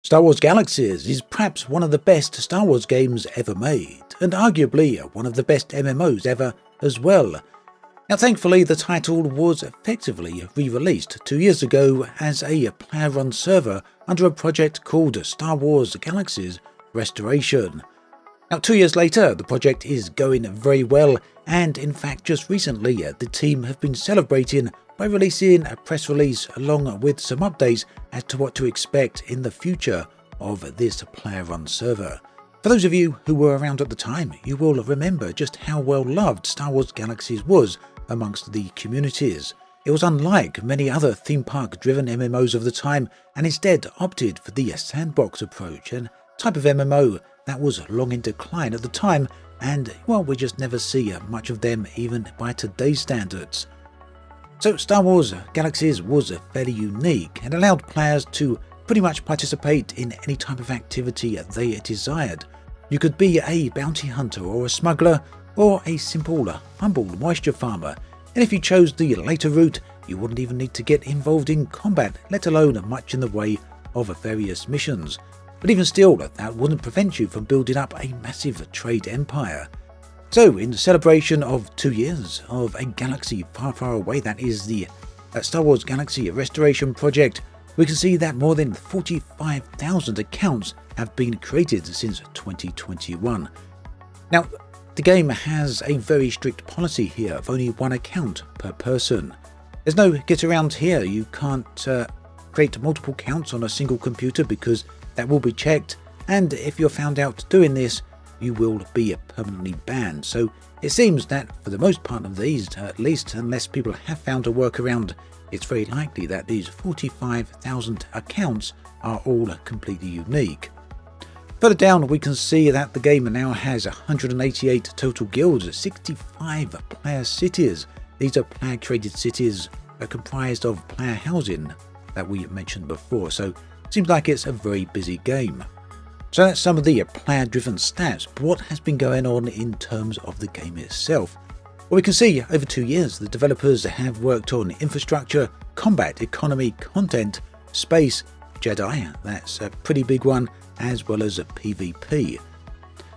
Star Wars Galaxies is perhaps one of the best Star Wars games ever made, and arguably one of the best MMOs ever as well. Now thankfully the title was effectively re-released 2 years ago as a player-run server under a project called Star Wars Galaxies Restoration. Now 2 years later the project is going very well, and in fact just recently the team have been celebrating by releasing a press release along with some updates as to what to expect in the future of this player-run server. For those of you who were around at the time, you will remember just how well loved Star Wars Galaxies was amongst the communities. It was unlike many other theme park driven MMOs of the time, and instead opted for the sandbox approach, a type of MMO that was long in decline at the time, and well, we just never see much of them even by today's standards. So Star Wars Galaxies was fairly unique and allowed players to pretty much participate in any type of activity they desired. You could be a bounty hunter or a smuggler or a simple humble moisture farmer, and if you chose the later route you wouldn't even need to get involved in combat, let alone much in the way of various missions. But even still, that wouldn't prevent you from building up a massive trade empire. So, in celebration of 2 years of a galaxy far, far away, that is the Star Wars Galaxy Restoration project, we can see that more than 45,000 accounts have been created since 2021. Now, the game has a very strict policy here of only one account per person. There's no get around here. You can't create multiple accounts on a single computer because that will be checked, and if you're found out doing this, you will be permanently banned. So it seems that for the most part of these, at least unless people have found a workaround, it's very likely that these 45,000 accounts are all completely unique. Further down we can see that the game now has 188 total guilds, 65 player cities. These are player created cities comprised of player housing that we mentioned before, so it seems like it's a very busy game. So that's some of the player-driven stats, but what has been going on in terms of the game itself? Well, we can see over 2 years the developers have worked on infrastructure, combat, economy, content, space, Jedi, that's a pretty big one, as well as a PvP.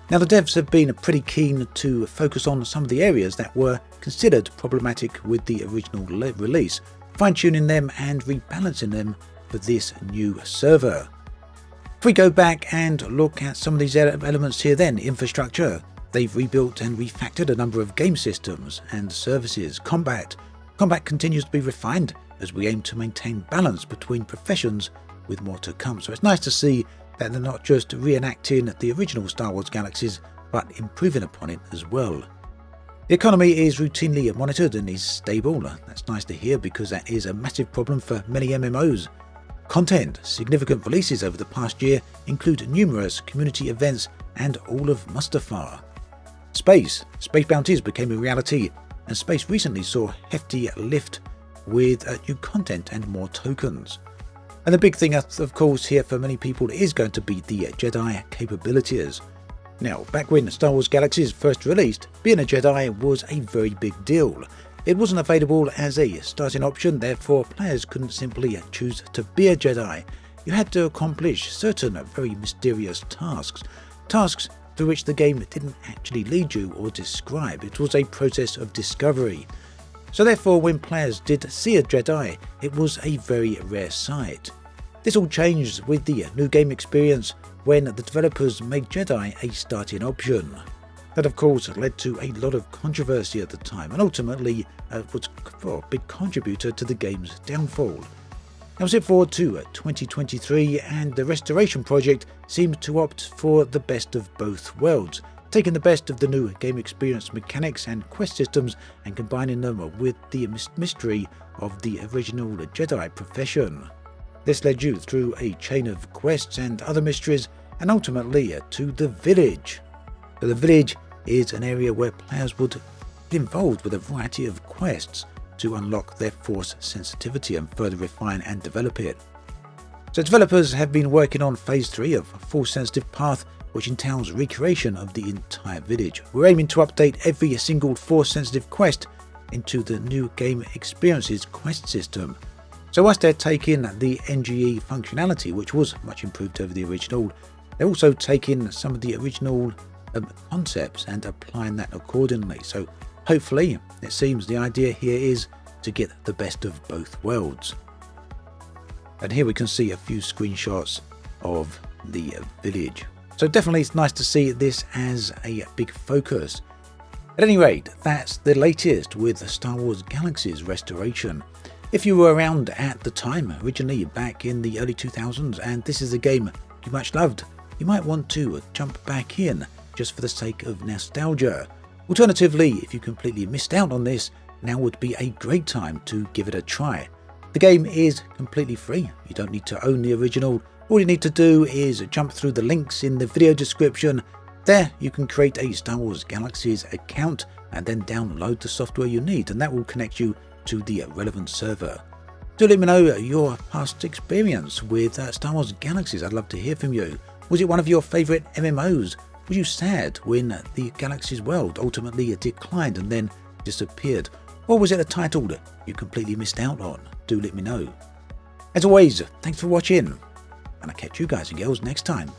Now the devs have been pretty keen to focus on some of the areas that were considered problematic with the original release, fine-tuning them and rebalancing them for this new server. If we go back and look at some of these elements here then, infrastructure, they've rebuilt and refactored a number of game systems and services. Combat continues to be refined as we aim to maintain balance between professions with more to come. So it's nice to see that they're not just reenacting the original Star Wars Galaxies, but improving upon it as well. The economy is routinely monitored and is stable. That's nice to hear because that is a massive problem for many MMOs. Content, significant releases over the past year include numerous community events and all of Mustafar. Space bounties became a reality, and space recently saw hefty lift with new content and more tokens. And the big thing of course here for many people is going to be the Jedi capabilities. Now back when Star Wars Galaxies first released, being a Jedi was a very big deal. It wasn't available as a starting option, therefore players couldn't simply choose to be a Jedi. You had to accomplish certain very mysterious tasks through which the game didn't actually lead you or describe. It was a process of discovery. So therefore when players did see a Jedi, it was a very rare sight. This all changed with the new game experience when the developers made Jedi a starting option. That of course led to a lot of controversy at the time and ultimately was a big contributor to the game's downfall. Now zip forward to 2023 and the Restoration project seems to opt for the best of both worlds, taking the best of the new game experience mechanics and quest systems and combining them with the mystery of the original Jedi profession. This led you through a chain of quests and other mysteries and ultimately to the village. So the village is an area where players would get involved with a variety of quests to unlock their force sensitivity and further refine and develop it. So developers have been working on phase 3 of Force Sensitive Path, which entails recreation of the entire village. We're aiming to update every single force sensitive quest into the new game experiences quest system. So whilst they're taking the NGE functionality, which was much improved over the original, they're also taking some of the original concepts and applying that accordingly. So hopefully, it seems the idea here is to get the best of both worlds. And here we can see a few screenshots of the village. So definitely it's nice to see this as a big focus. At any rate, that's the latest with Star Wars Galaxies Restoration. If you were around at the time, originally back in the early 2000s, and this is a game you much loved, you might want to jump back in just for the sake of nostalgia. Alternatively, if you completely missed out on this, now would be a great time to give it a try. The game is completely free. You don't need to own the original. All you need to do is jump through the links in the video description. There you can create a Star Wars Galaxies account and then download the software you need, and that will connect you to the relevant server. Do let me know your past experience with Star Wars Galaxies. I'd love to hear from you. Was it one of your favourite MMOs? Was you sad when the Galaxies world ultimately declined and then disappeared? Or was it a title that you completely missed out on? Do let me know. As always, thanks for watching, and I'll catch you guys and girls next time.